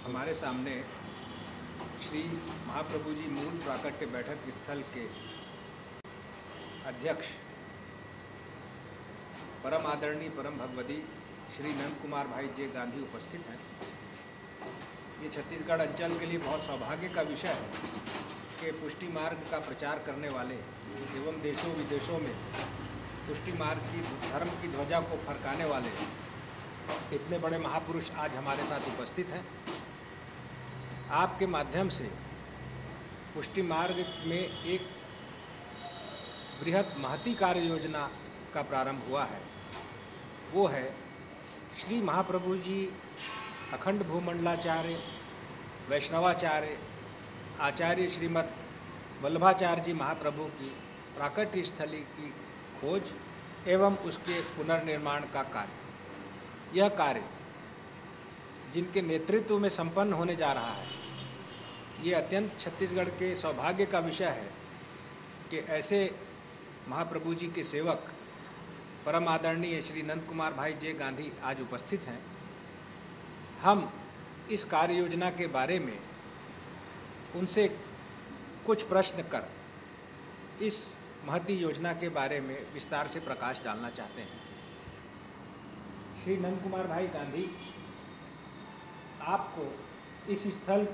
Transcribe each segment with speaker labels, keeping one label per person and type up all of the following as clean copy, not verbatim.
Speaker 1: हमारे सामने श्री महाप्रभु जी मूल प्राकट्य बैठक स्थल के अध्यक्ष परम आदरणीय परम भगवती श्री नंद कुमार भाई जे गांधी उपस्थित हैं। ये छत्तीसगढ़ अंचल के लिए बहुत सौभाग्य का विषय है कि पुष्टि मार्ग का प्रचार करने वाले एवं देशों विदेशों में पुष्टि मार्ग की धर्म की ध्वजा को फरकाने वाले इतने बड़े महापुरुष आज हमारे साथ उपस्थित हैं। आपके माध्यम से पुष्टि मार्ग में एक बृहत महती कार्य योजना का प्रारंभ हुआ है। वो है श्री महाप्रभु जी अखंड भूमंडलाचार्य वैष्णवाचार्य आचार्य श्रीमद वल्लभाचार्य जी महाप्रभु की प्राकट्य स्थली की खोज एवं उसके पुनर्निर्माण का कार्य। यह कार्य जिनके नेतृत्व में संपन्न होने जा रहा है, ये अत्यंत छत्तीसगढ़ के सौभाग्य का विषय है कि ऐसे महाप्रभु जी के सेवक परम आदरणीय श्री नंद कुमार भाई जे गांधी आज उपस्थित हैं। हम इस कार्य योजना के बारे में उनसे कुछ प्रश्न कर इस महती योजना के बारे में विस्तार से प्रकाश डालना चाहते हैं। श्री नंद कुमार भाई गांधी, आपको इस स्थल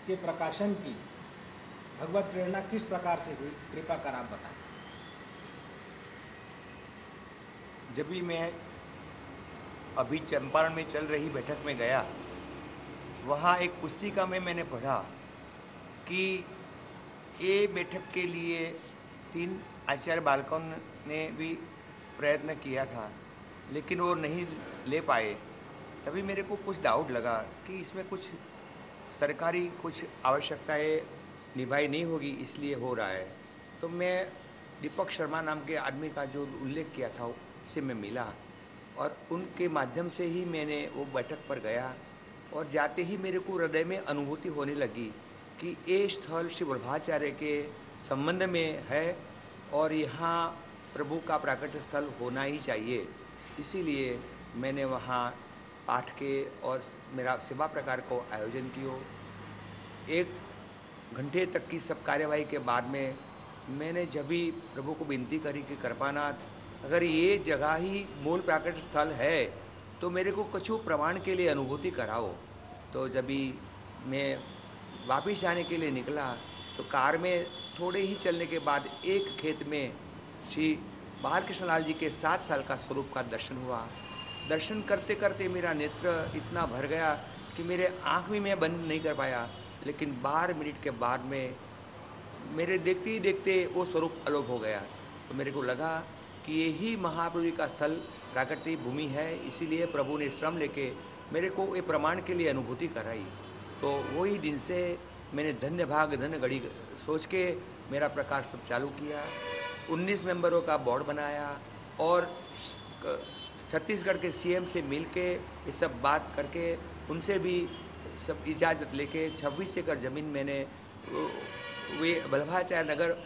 Speaker 1: के प्रकाशन की भगवत प्रेरणा किस प्रकार से हुई, कृपा कर आप बताएं।
Speaker 2: जब भी मैं अभी चंपारण में चल रही बैठक में गया, वहाँ एक पुस्तिका में मैंने पढ़ा कि ये बैठक के लिए 3 आचार्य बालकों ने भी प्रयत्न किया था, लेकिन वो नहीं ले पाए। तभी मेरे को कुछ डाउट लगा कि इसमें कुछ सरकारी कुछ आवश्यकताएं निभाई नहीं होगी, इसलिए हो रहा है। तो मैं दीपक शर्मा नाम के आदमी का जो उल्लेख किया था उससे मैं मिला और उनके माध्यम से ही मैंने वो बैठक पर गया। और जाते ही मेरे को हृदय में अनुभूति होने लगी कि ये स्थल श्री वल्लभाचार्य के संबंध में है और यहाँ प्रभु का प्राकट्य स्थल होना ही चाहिए। इसीलिए मैंने वहाँ पाठ के और मेरा सेवा प्रकार को आयोजन किया। 1 घंटे तक की सब कार्यवाही के बाद में मैंने जब भी प्रभु को विनती करी कि कृपानाथ, अगर ये जगह ही मूल प्राकट्य स्थल है तो मेरे को कुछ प्रमाण के लिए अनुभूति कराओ। तो जब भी मैं वापिस आने के लिए निकला तो कार में थोड़े ही चलने के बाद एक खेत में श्री बालकृष्ण लाल जी के 7 साल का स्वरूप का दर्शन हुआ। दर्शन करते करते मेरा नेत्र इतना भर गया कि मेरे आँख भी मैं बंद नहीं कर पाया, लेकिन 12 मिनट के बाद में मेरे देखते ही देखते वो स्वरूप अलोप हो गया। तो मेरे को लगा कि यही महाप्रभु का स्थल प्राकट्य भूमि है, इसीलिए प्रभु ने श्रम लेके मेरे को ये प्रमाण के लिए अनुभूति कराई। तो वही दिन से मैंने धन्य भाग धन्य घड़ी सोच के मेरा प्रकार सब चालू किया। 19 मेंबरों का बोर्ड बनाया और छत्तीसगढ़ के सीएम से मिल के ये सब बात करके उनसे भी सब इजाज़त लेके 26 एकड़ ज़मीन मैंने वे वल्लभाचार्य नगर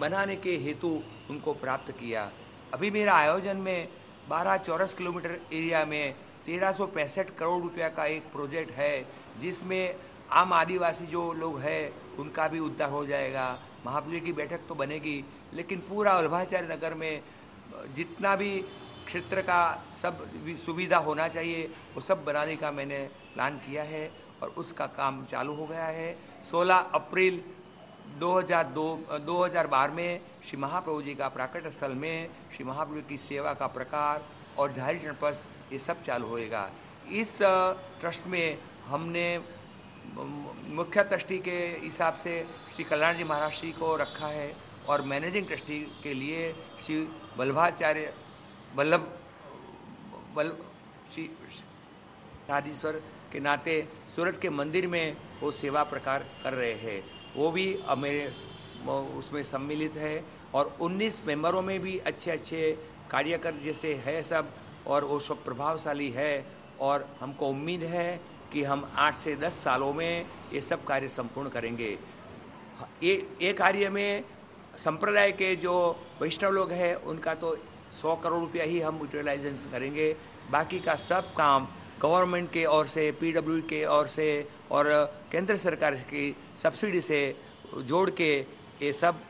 Speaker 2: बनाने के हेतु उनको प्राप्त किया। अभी मेरा आयोजन में 12 चौरस किलोमीटर एरिया में 1365 करोड़ रुपया का एक प्रोजेक्ट है, जिसमें आम आदिवासी जो लोग हैं उनका भी उद्धार हो जाएगा। महाप्रभु की बैठक तो बनेगी, लेकिन पूरा वल्लभाचार्य नगर में जितना भी क्षेत्र का सब सुविधा होना चाहिए वो सब बनाने का मैंने प्लान किया है और उसका काम चालू हो गया है। 16 अप्रैल 2012 में श्री महाप्रभु जी का प्राकट्य स्थल में श्री महाप्रभु की सेवा का प्रकार और जाहिर जनपस ये सब चालू होएगा। इस ट्रस्ट में हमने मुख्य ट्रस्टी के हिसाब से श्री कल्याण जी महाराज जी को रखा है और मैनेजिंग ट्रस्टी के लिए श्री वल्लभाचार्य श्री राधेश्वर के नाते सूरत के मंदिर में वो सेवा प्रकार कर रहे हैं। वो भी मेरे उसमें सम्मिलित है और 19 मेंबरों में भी अच्छे अच्छे कार्यकर जैसे है सब, और वो सब प्रभावशाली है। और हमको उम्मीद है कि हम 8 से 10 सालों में ये सब कार्य संपूर्ण करेंगे। ये कार्य में संप्रदाय के जो वैष्णव लोग हैं उनका तो 100 करोड़ रुपया ही हम यूटिलाइजेशन करेंगे। बाकी का सब काम गवर्नमेंट के ओर से, पीडब्ल्यू के ओर से और केंद्र सरकार की सब्सिडी से जोड़ के ये सब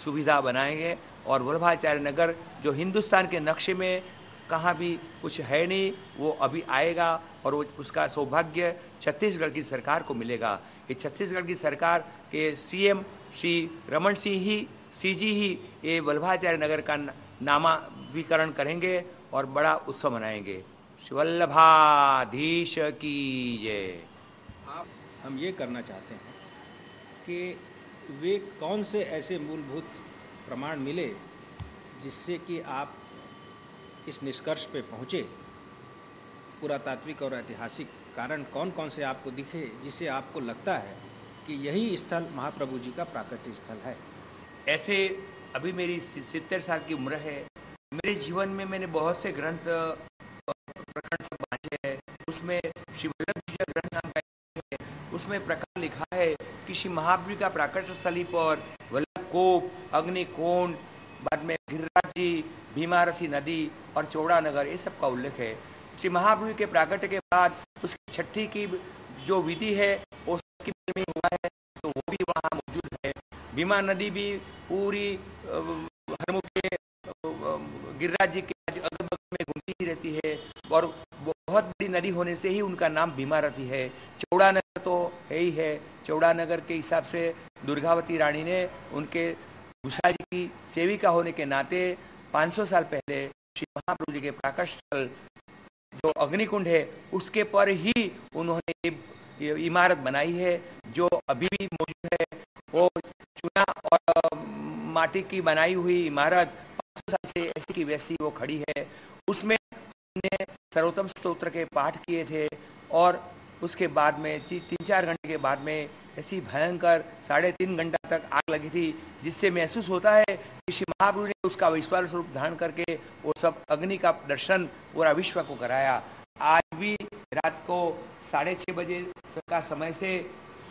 Speaker 2: सुविधा बनाएंगे। और वल्लभाचार्य नगर जो हिंदुस्तान के नक्शे में कहाँ भी कुछ है नहीं, वो अभी आएगा और वो उसका सौभाग्य छत्तीसगढ़ की सरकार को मिलेगा। ये छत्तीसगढ़ की सरकार के सीएम श्री रमन सिंह ही, सीजी ही ये वल्लभाचार्य नगर का नामाभिकरण करेंगे और बड़ा उत्सव मनाएंगे। श्री वल्लभाधीश की जय।
Speaker 1: हम ये करना चाहते हैं कि वे कौन से ऐसे मूलभूत प्रमाण मिले जिससे कि आप इस निष्कर्ष पे पहुँचे, पुरातात्विक और ऐतिहासिक कारण कौन कौन से आपको दिखे जिससे आपको लगता है कि यही स्थल महाप्रभु जी का प्राकट्य स्थल है।
Speaker 2: ऐसे अभी मेरी 70 साल की उम्र है। मेरे जीवन में मैंने बहुत से ग्रंथ प्रकरण सब बांटे हैं। उसमें श्री वल्लभ जी का ग्रंथ नाम का है, उसमें प्रकार लिखा है कि श्री महाप्रभु का प्राकट्य स्थली पर वल्लभकोप, अग्निकोंड, बाद में गिरिराज जी, भीमारथी नदी और चौड़ा नगर, ये सब का उल्लेख है। श्री महाप्रभु के प्राकट्य के बाद उसकी छठी की जो विधि है वो सबकी में हुआ है, तो वो भी वहाँ मौजूद है। भीमा नदी भी पूरी हरमुख गिरिराज जी के अगल बगल में घूमती ही रहती है और बहुत बड़ी नदी होने से ही उनका नाम भीमारथी है। चौड़ा नगर तो है ही है। चौड़ा नगर के हिसाब से दुर्गावती रानी ने उनके उषा जी की सेविका होने के नाते 500 साल पहले श्री महाप्रभु जी के प्राकट्य स्थल जो अग्निकुंड है उसके पर ही उन्होंने ये इमारत बनाई है जो अभी भी मौजूद है। वो चूना और माटी की बनाई हुई इमारत 500 साल से ऐसी की वैसी वो खड़ी है। उसमें हमने सर्वोत्तम स्तोत्र के पाठ किए थे और उसके बाद में 3-4 घंटे के बाद में ऐसी भयंकर 3.5 घंटा तक आग लगी थी, जिससे महसूस होता है कि श्री महाप्रभु ने उसका विश्वास स्वरूप धारण करके वो सब अग्नि का दर्शन पूरा विश्व को कराया। आज भी रात को 6:30 बजे का समय से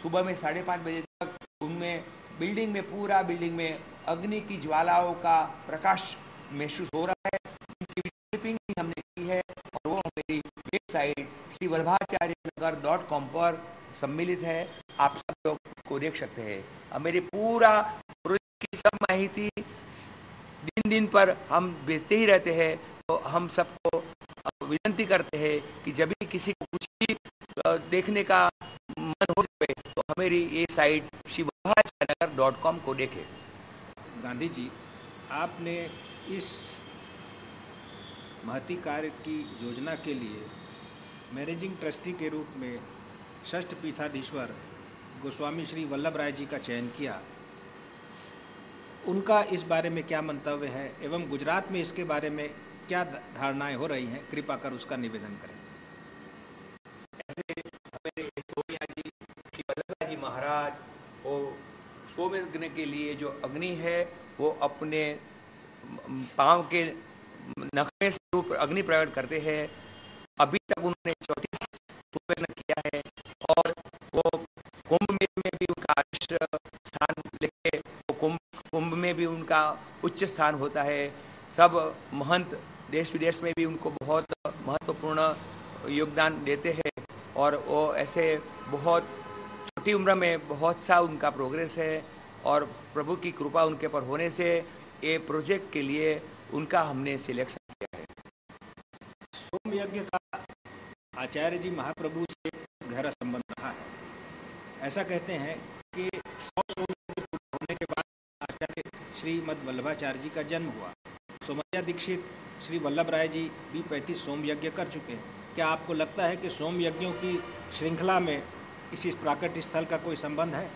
Speaker 2: सुबह में 5:30 बजे तक उनमें बिल्डिंग में, पूरा बिल्डिंग में अग्नि की ज्वालाओं का प्रकाश महसूस हो रहा है। उनकी क्लिपिंग भी हमने की है और वो मेरी वेबसाइट श्री वल्लभाचार्यनगर.com पर सम्मिलित है। आप सब लोग को देख सकते हैं। अब मेरी पूरा प्रोजेक्ट की सब माहिती दिन दिन पर हम भेजते ही रहते हैं। तो हम सबको विनती करते हैं कि जब भी किसी को कुछ भी देखने का मन हो जाए तो हमारी ये साइट श्री वल्लभाचार्यनगर.com को देखें।
Speaker 1: गांधी जी, आपने इस महती कार्य की योजना के लिए मैनेजिंग ट्रस्टी के रूप में षष्ठ पीठाधीश्वर गोस्वामी श्री वल्लभ राय जी का चयन किया। उनका इस बारे में क्या मंतव्य है एवं गुजरात में इसके बारे में क्या धारणाएं हो रही हैं, कृपा कर उसका निवेदन करें।
Speaker 2: ऐसे हमारे सोनिया जी, श्री वल्लभ राय जी महाराज वो सोमयज्ञ के लिए जो अग्नि है वो अपने पाँव के नखमे से अग्नि प्रकट करते हैं। अभी तक उन्होंने 34 सोमयज्ञ किया है और वो कुंभ में भी उनका स्थान लेके कुंभ में भी उनका उच्च स्थान होता है। सब महंत देश विदेश में भी उनको बहुत महत्वपूर्ण योगदान देते हैं और वो ऐसे बहुत छोटी उम्र में बहुत सा उनका प्रोग्रेस है और प्रभु की कृपा उनके पर होने से ये प्रोजेक्ट के लिए उनका हमने सिलेक्शन किया है।
Speaker 1: सोम यज्ञ का आचार्य जी महाप्रभु से गहरा संबंध रहा है। ऐसा कहते हैं कि 100 सोम यज्ञ पूरा होने के बाद आचार्य श्रीमद वल्लभाचार्य जी का जन्म हुआ। सोमैया दीक्षित श्री वल्लभ राय जी भी 35 सोम यज्ञ कर चुके हैं। क्या आपको लगता है कि सोम यज्ञों की श्रृंखला में इस प्राकट्य स्थल का कोई संबंध है?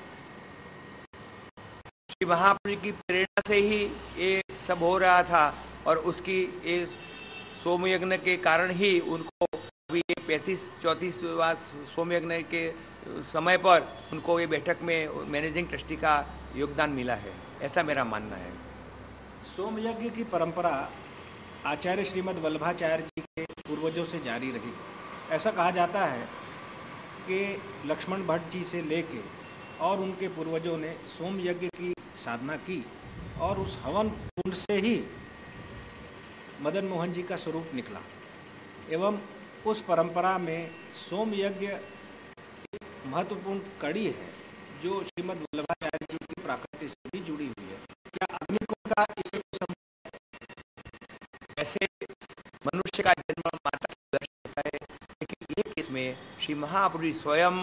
Speaker 2: श्री महाप्रभु की प्रेरणा से ही ये सब हो रहा था और उसकी ये सोमयज्ञ के कारण ही उनको अभी ये 34वां सोमयज्ञ के समय पर उनको ये बैठक में मैनेजिंग ट्रस्टी का योगदान मिला है, ऐसा मेरा मानना है।
Speaker 1: सोम यज्ञ की परंपरा आचार्य श्रीमद वल्लभाचार्य जी के पूर्वजों से जारी रही। ऐसा कहा जाता है कि लक्ष्मण भट्ट जी से लेके और उनके पूर्वजों ने सोम यज्ञ की साधना की और उस हवन कुंड से ही मदन मोहन जी का स्वरूप निकला एवं उस परंपरा में सोम यज्ञ एक महत्वपूर्ण कड़ी है जो श्रीमद् वल्लभाचार्य जी की प्राकृति से भी जुड़ी हुई है। क्या अग्निकुंड का इससे कोई संबंध?
Speaker 2: ऐसे मनुष्य का जन्म माता की गर्भ से होता है, लेकिन ये केस में श्री महाप्रभु स्वयं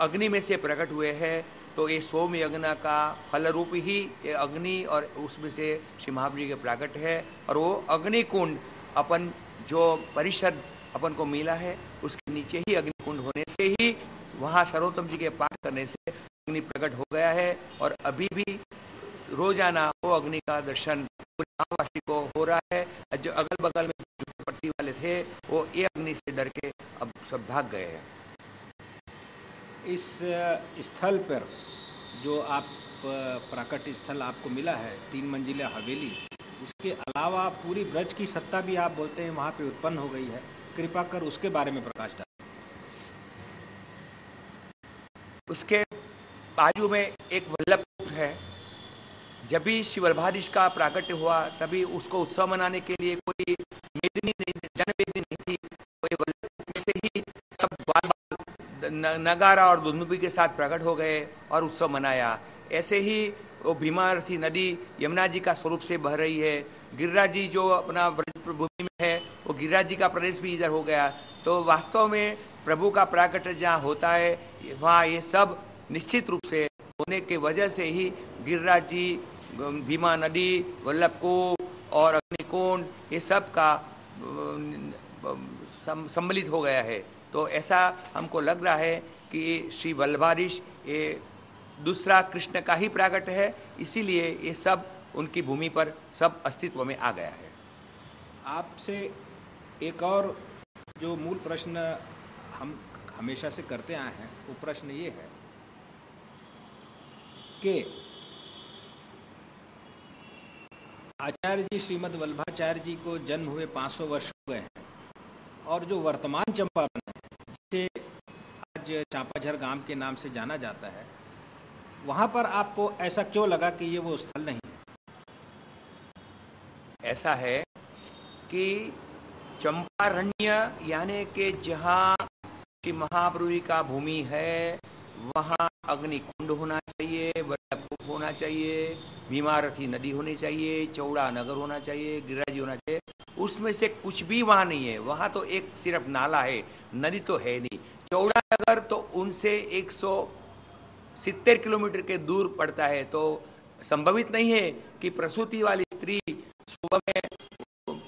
Speaker 2: अग्नि में से प्रकट हुए हैं, तो ये सोम यज्ञ का फल रूप ही ये अग्नि और उसमें से श्री महाप्रभु जी के प्रकट है। और वो अग्निकुंड अपन जो परिषद अपन को मिला है उसके नीचे ही अग्निकुंड होने से ही वहाँ सर्वोत्तम जी के पाठ करने से अग्नि प्रकट हो गया है। और अभी भी रोजाना वो अग्नि का दर्शन पूरे गाँववासी को हो रहा है। जो अगल बगल में झुग्गीपट्टी वाले थे वो ये अग्नि से डर के अब सब भाग गए हैं।
Speaker 1: इस स्थल पर जो आप प्राकट्य स्थल आपको मिला है 3 मंजिला हवेली, इसके अलावा पूरी ब्रज की सत्ता भी आप बोलते हैं वहाँ पे उत्पन्न हो गई है। कृपा कर उसके बारे में प्रकाश डालें।
Speaker 2: उसके बाजू में एक वल्लभ कूप है। जब भी श्री वल्लभाधीश का प्राकट्य हुआ तभी उसको उत्सव मनाने के लिए कोई मेदिनी नहीं, जनवेदी नहीं थी। कोई वल्लभ कूप में से ही सब बाल नगारा और दुंदुभी के साथ प्रकट हो गए और उत्सव मनाया। ऐसे ही वो भीमारथी नदी यमुना जी का स्वरूप से बह रही है। गिरिराज जी जो अपना ब्रज भूमि में है वो गिरिराज जी का प्रदेश भी इधर हो गया। तो वास्तव में प्रभु का प्राकट्य जहाँ होता है वहाँ ये सब निश्चित रूप से होने के वजह से ही गिरिराज जी, भीमा नदी, वल्लभकूप और अग्निकुंड ये सब का सम्मिलित हो गया है। तो ऐसा हमको लग रहा है कि श्री वल्लभाधीश ये दूसरा कृष्ण का ही प्राकट्य है, इसीलिए ये सब उनकी भूमि पर सब अस्तित्व में आ गया है।
Speaker 1: आपसे एक और जो मूल प्रश्न हम हमेशा से करते आए हैं वो प्रश्न ये है कि आचार्य जी श्रीमद् वल्लभाचार्य जी को जन्म हुए 500 वर्ष हो गए हैं और जो वर्तमान चंपारण है जिसे आज चांपाझर गांव के नाम से जाना जाता है, वहाँ पर आपको ऐसा क्यों लगा कि ये वो स्थल नहीं है?
Speaker 2: ऐसा है कि चंपारण्य यानी कि जहाँ की महाप्रभु का भूमि है वहाँ अग्निकुंड होना चाहिए, वल्लभकूप होना चाहिए, भीमारथी नदी होनी चाहिए, चौड़ा नगर होना चाहिए, गिरिराज होना चाहिए। उसमें से कुछ भी वहाँ नहीं है। वहाँ तो एक सिर्फ नाला है, नदी तो है नहीं। चौड़ा नगर तो उनसे 170 किलोमीटर के दूर पड़ता है। तो संभवित नहीं है कि प्रसूति वाली स्त्री सुबह में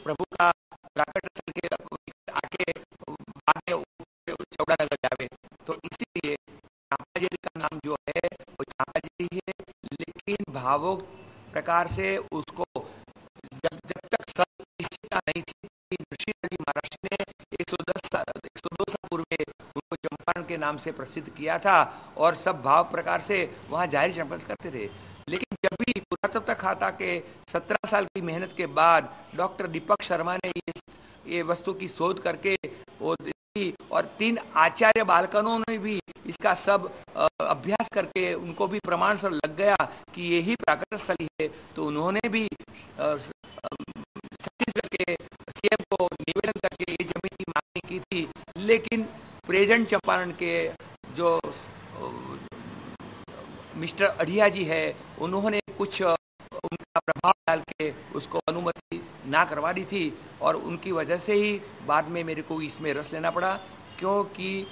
Speaker 2: प्रभु का प्राकट्य स्थल के आके बाद में चौड़ा नगर जावे। तो इसीलिए चांपाझर का नाम जो है वो चांपाझर ही है, लेकिन भावुक प्रकार से उसको जब तक निश्चितता नहीं थी, ऋषि महाराज ने 102 साल पूर्व में उनको चंपारण के नाम से प्रसिद्ध किया था और सब भाव प्रकार से वहाँ जाहिर चंपस करते थे। लेकिन जब भी पुरातत्व खाता के 17 साल की मेहनत के बाद डॉक्टर दीपक शर्मा ने ये वस्तु की शोध करके वो और 3 आचार्य बालकनों ने भी इसका सब अभ्यास करके उनको भी प्रमाण सर लग गया कि यही प्राकट्य स्थल है। तो उन्होंने भी छत्तीसगढ़ के सीएम को निवेदन करके ये जमीन की मांगनी की थी, लेकिन प्रेजेंट चंपारण के जो मिस्टर अढ़िया जी है उन्होंने कुछ उनका प्रभाव डाल के उसको अनुमति ना करवा दी थी और उनकी वजह से ही बाद में मेरे को इसमें रस लेना पड़ा, क्योंकि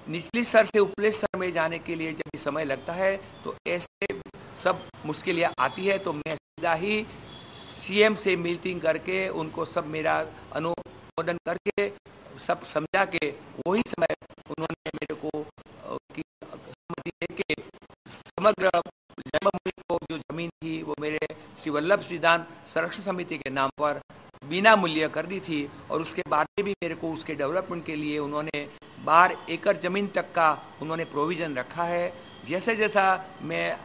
Speaker 2: निचली स्तर से उपले स्तर में जाने के लिए जब समय लगता है तो ऐसे सब मुश्किलें आती है। तो मैं सीधा ही सीएम से मीटिंग करके उनको सब मेरा अनुमोदन करके सब समझा के वही समय उन्होंने मेरे को की सहमति देके समग्र जन्मभूमि को जो जमीन थी वो मेरे श्री वल्लभ सिद्धांत संरक्षण समिति के नाम पर बिना मूल्य कर दी थी। और उसके बाद में भी मेरे को उसके डेवलपमेंट के लिए उन्होंने 12 एकड़ जमीन तक का उन्होंने प्रोविजन रखा है। जैसे जैसा मैं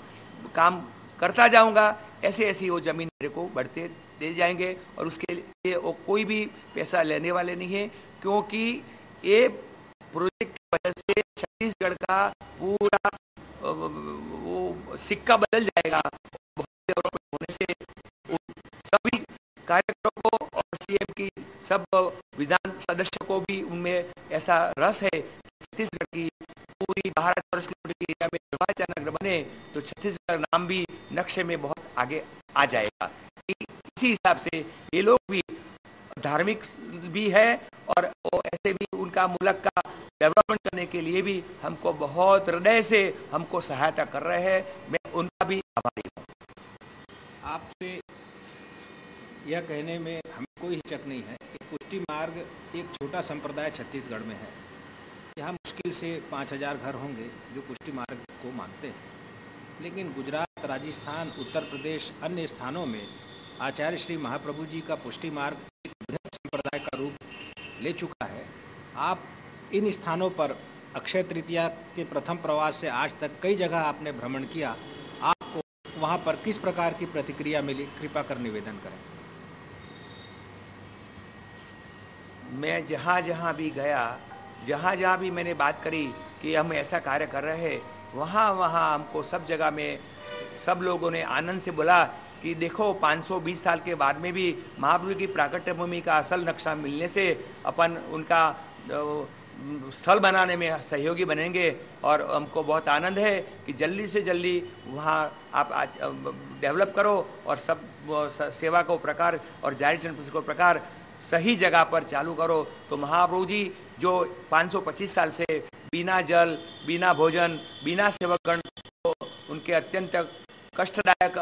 Speaker 2: काम करता जाऊंगा ऐसे ऐसे वो जमीन मेरे को बढ़ते दे जाएंगे और उसके लिए वो कोई भी पैसा लेने वाले नहीं है, क्योंकि ये प्रोजेक्ट की वजह से छत्तीसगढ़ का पूरा वो सिक्का बदल जाएगा। होने से सभी कार्यक्रमों को और सीएम की सब विधान सदस्य को भी उनमें ऐसा रस है छत्तीसगढ़ की पूरी 12 चौरस किलोमीटर के एरिया में वल्लभाचार्य नगर बने तो छत्तीसगढ़ नाम भी नक्शे में बहुत आगे आ जाएगा। इसी हिसाब से ये लोग भी धार्मिक भी है और वो ऐसे भी उनका मुल्क का डेवलपमेंट करने के लिए भी हमको बहुत हृदय से हमको सहायता कर रहे हैं। मैं उनका भी आभारी हूँ।
Speaker 1: आपसे यह कहने में हमें कोई हिचक नहीं है कि पुष्टि मार्ग एक छोटा संप्रदाय छत्तीसगढ़ में है। यहाँ मुश्किल से 5000 घर होंगे जो पुष्टि मार्ग को मानते हैं, लेकिन गुजरात, राजस्थान, उत्तर प्रदेश, अन्य स्थानों में आचार्य श्री महाप्रभु जी का पुष्टि मार्ग एक बृहद संप्रदाय का रूप ले चुका है। आप इन स्थानों पर अक्षय तृतीया के प्रथम प्रवास से आज तक कई जगह आपने भ्रमण किया, आपको वहाँ पर किस प्रकार की प्रतिक्रिया मिली, कृपा कर निवेदन करें।
Speaker 2: मैं जहाँ जहाँ भी गया, जहाँ जहाँ भी मैंने बात करी कि हम ऐसा कार्य कर रहे हैं, वहाँ वहाँ हमको सब जगह में सब लोगों ने आनंद से बोला कि देखो 520 साल के बाद में भी महाप्रभु की प्राकट्य भूमि का असल नक्शा मिलने से अपन उनका स्थल बनाने में सहयोगी बनेंगे और हमको बहुत आनंद है कि जल्दी से जल्दी वहाँ आप आज डेवलप करो और सब सेवा को प्रकार और जारी जनप्रति को प्रकार सही जगह पर चालू करो। तो महाप्रभु जी जो 525 साल से बिना जल, बिना भोजन, बिना सेवकगण तो उनके अत्यंत कष्टदायक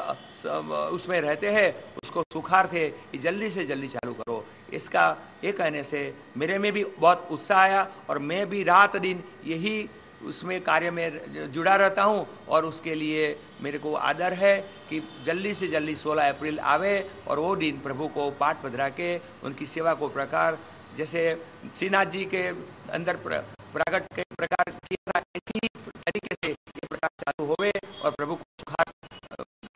Speaker 2: उसमें रहते हैं, उसको सुखार थे कि जल्दी से जल्दी चालू करो। इसका ये कहने से मेरे में भी बहुत उत्साह आया और मैं भी रात दिन यही उसमें कार्य में जुड़ा रहता हूँ और उसके लिए मेरे को आदर है कि जल्दी से जल्दी 16 अप्रैल आवे और वो दिन प्रभु को पाठ पधरा के उनकी सेवा को प्रकार जैसे श्रीनाथ जी के अंदर प्रकट के प्रकार किया था, इसी तरीके से ये प्रकार चालू होवे और प्रभु को सुखार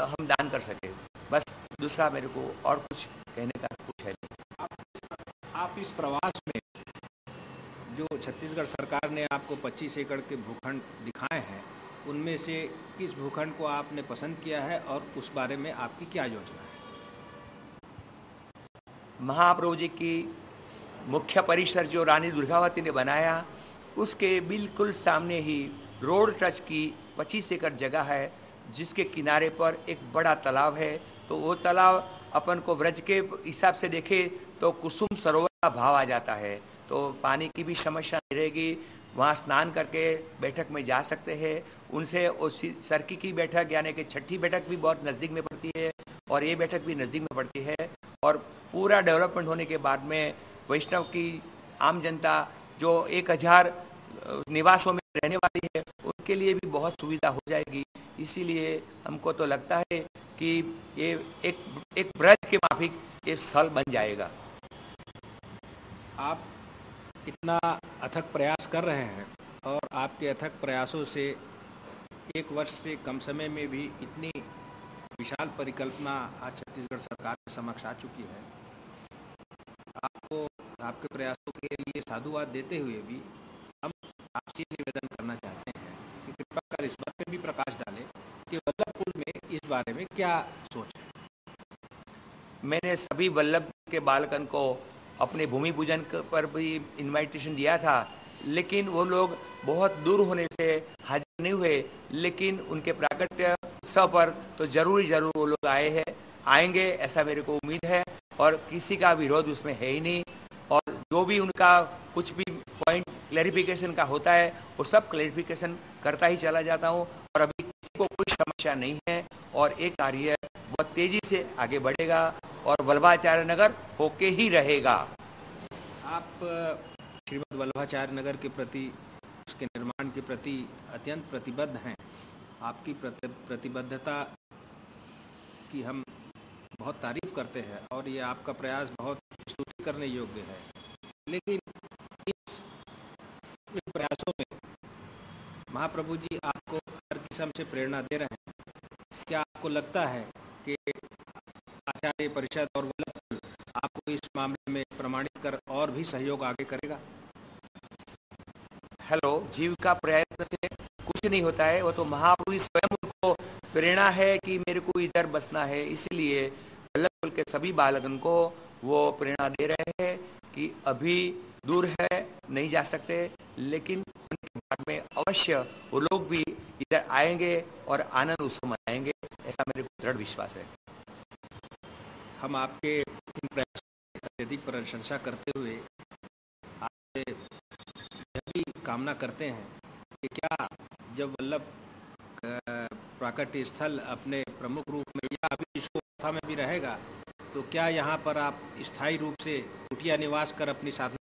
Speaker 2: हम दान कर सके। बस दूसरा मेरे को और कुछ कहने का कुछ है नहीं।
Speaker 1: आप इस प्रवास में जो छत्तीसगढ़ सरकार ने आपको 25 एकड़ के भूखंड दिखाए हैं, उनमें से किस भूखंड को आपने पसंद किया है और उस बारे में आपकी क्या योजना है?
Speaker 2: महाप्रभु जी की मुख्य परिसर जो रानी दुर्गावती ने बनाया, उसके बिल्कुल सामने ही रोड टच की 25 एकड़ जगह है, जिसके किनारे पर एक बड़ा तालाब है। तो वो तालाब अपन को ब्रज के हिसाब से देखे तो कुसुम सरोवर का भाव आ जाता है, तो पानी की भी समस्या नहीं रहेगी। वहाँ स्नान करके बैठक में जा सकते हैं। उनसे उस सरकी की बैठक यानी कि छठी बैठक भी बहुत नज़दीक में पड़ती है और ये बैठक भी नज़दीक में पड़ती है। और पूरा डेवलपमेंट होने के बाद में वैष्णव की आम जनता जो 1000 निवासों में रहने वाली है, उनके लिए भी बहुत सुविधा हो जाएगी। इसीलिए हमको तो लगता है कि ये एक ब्रज के माफिक ये स्थल बन जाएगा।
Speaker 1: आप इतना अथक प्रयास कर रहे हैं और आपके अथक प्रयासों से 1 वर्ष से कम समय में भी इतनी विशाल परिकल्पना आज छत्तीसगढ़ सरकार के समक्ष आ चुकी है। आपको आपके प्रयासों के लिए साधुवाद देते हुए भी हम आपसे निवेदन करना चाहते हैं कि कृपा कर इस बात पर भी प्रकाश डालें कि वल्लभपुर में इस बारे में क्या सोच है।
Speaker 2: मैंने सभी वल्लभ के बालकन को अपने भूमि पूजन पर भी इनविटेशन दिया था, लेकिन वो लोग बहुत दूर होने से हाजिर नहीं हुए, लेकिन उनके प्राकट्य उत्सव पर तो जरूर वो लोग आएंगे ऐसा मेरे को उम्मीद है और किसी का विरोध उसमें है ही नहीं। और जो भी उनका कुछ भी पॉइंट क्लैरिफिकेशन का होता है वो सब क्लैरिफिकेशन करता ही चला जाता हूँ और अभी किसी को कोई समस्या नहीं है और ये कार्य बहुत तेजी से आगे बढ़ेगा और वल्लभाचार्य नगर होके ही रहेगा।
Speaker 1: आप श्रीमद् वल्लभाचार्य नगर के प्रति, उसके निर्माण के प्रति अत्यंत प्रतिबद्ध हैं। आपकी प्रतिबद्धता की हम बहुत तारीफ करते हैं और ये आपका प्रयास बहुत स्तुति करने योग्य है। लेकिन इस प्रयासों में महाप्रभु जी आपको हर किस्म से प्रेरणा दे रहे हैं। क्या आपको लगता है कि आचार्य परिषद और वल्लभपुर आपको इस मामले में प्रमाणित कर और भी सहयोग आगे करेगा?
Speaker 2: हेलो, जीव का प्रयत्न से कुछ नहीं होता है, वो तो महाप्रभु स्वयं उनको प्रेरणा है कि मेरे को इधर बसना है। इसलिए वल्लभपुर के सभी बालकन को वो प्रेरणा दे रहे हैं कि अभी दूर है, नहीं जा सकते, लेकिन उनके बाद में अवश्य वो लोग भी इधर आएंगे और आनंद उत्सव मनाएंगे, ऐसा मेरे को दृढ़ विश्वास है।
Speaker 1: हम आपके इन प्रयासों की अत्यधिक प्रशंसा करते हुए आपसे यह भी कामना करते हैं कि क्या जब वल्लभ प्राकट्य स्थल अपने प्रमुख रूप में या अभी इस अवस्था में भी रहेगा, तो क्या यहाँ पर आप स्थायी रूप से कुटिया निवास कर अपनी साधना